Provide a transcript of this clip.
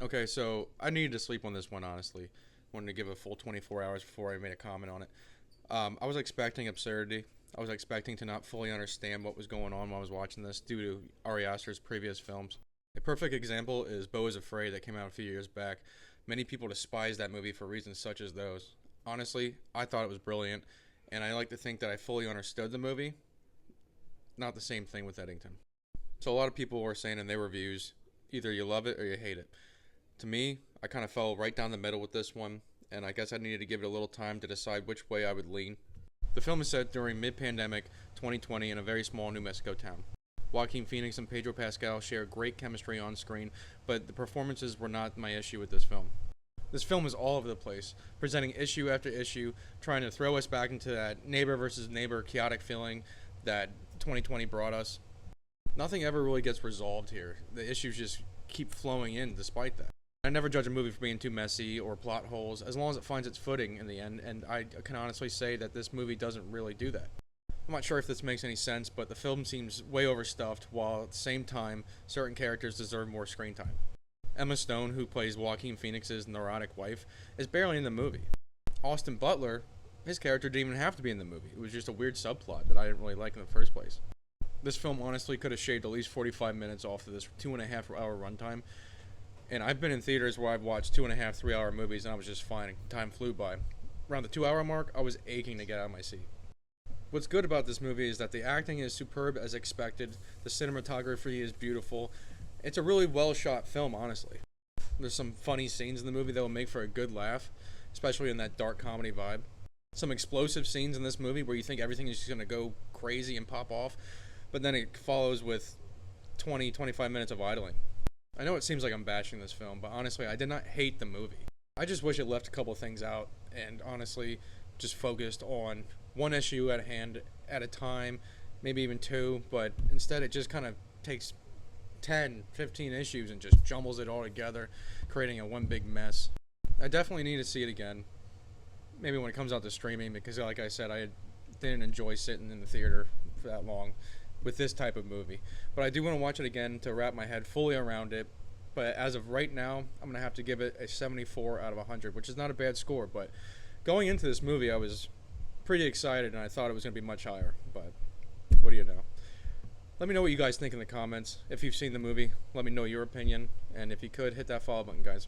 Okay, so I needed to sleep on this one, honestly. Wanted to give a full 24 hours before I made a comment on it. I was expecting absurdity. I was expecting to not fully understand what was going on while I was watching this due to Ari Aster's previous films. A perfect example is Beau is Afraid that came out a few years back. Many people despise that movie for reasons such as those. Honestly, I thought it was brilliant, and I like to think that I fully understood the movie. Not the same thing with Eddington. So a lot of people were saying in their reviews, either you love it or you hate it. To me, I kind of fell right down the middle with this one, and I guess I needed to give it a little time to decide which way I would lean. The film is set during mid-pandemic 2020 in a very small New Mexico town. Joaquin Phoenix and Pedro Pascal share great chemistry on screen, but the performances were not my issue with this film. This film is all over the place, presenting issue after issue, trying to throw us back into that neighbor versus neighbor chaotic feeling that 2020 brought us. Nothing ever really gets resolved here. The issues just keep flowing in despite that. I never judge a movie for being too messy or plot holes, as long as it finds its footing in the end, and I can honestly say that this movie doesn't really do that. I'm not sure if this makes any sense, but the film seems way overstuffed, while at the same time, certain characters deserve more screen time. Emma Stone, who plays Joaquin Phoenix's neurotic wife, is barely in the movie. Austin Butler, his character didn't even have to be in the movie. It was just a weird subplot that I didn't really like in the first place. This film honestly could have shaved at least 45 minutes off of this 2.5 hour runtime. And I've been in theaters where I've watched 2.5, 3 hour movies and I was just fine. Time flew by. Around the 2 hour mark, I was aching to get out of my seat. What's good about this movie is that the acting is superb as expected. The cinematography is beautiful. It's a really well shot film, honestly. There's some funny scenes in the movie that will make for a good laugh, especially in that dark comedy vibe. Some explosive scenes in this movie where you think everything is just going to go crazy and pop off, but then it follows with 20, 25 minutes of idling. I know it seems like I'm bashing this film, but honestly, I did not hate the movie. I just wish it left a couple things out and honestly just focused on one issue at hand at a time, maybe even two, but instead it just kind of takes 10, 15 issues and just jumbles it all together, creating a one big mess. I definitely need to see it again, maybe when it comes out to streaming, because like I said, I didn't enjoy sitting in the theater for that long with this type of movie. But I do want to watch it again to wrap my head fully around it. But as of right now, I'm going to have to give it a 74 out of 100, which is not a bad score. But going into this movie, I was pretty excited, and I thought it was going to be much higher. But what do you know? Let me know what you guys think in the comments. If you've seen the movie, let me know your opinion. And if you could, hit that follow button, guys.